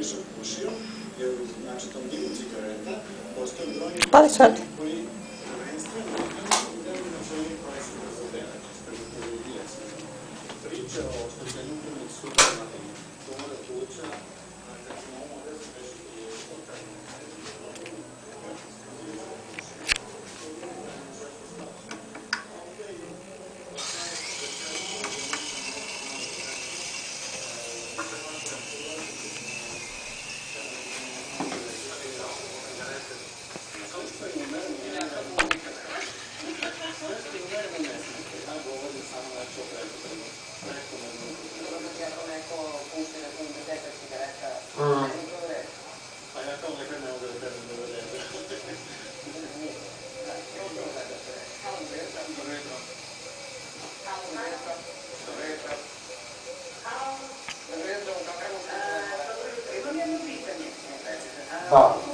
nisam pušio, jer znači tom divu cigareta postoje brojni Pali sad. koji prvenstveno načeli koje su razvodene, priče o oštećenju krvnih sudova i tumora pluća, recimo ovo ovdje se dešava je otrajno. Pa ja kao nekad ne mogu da kažem da je Da.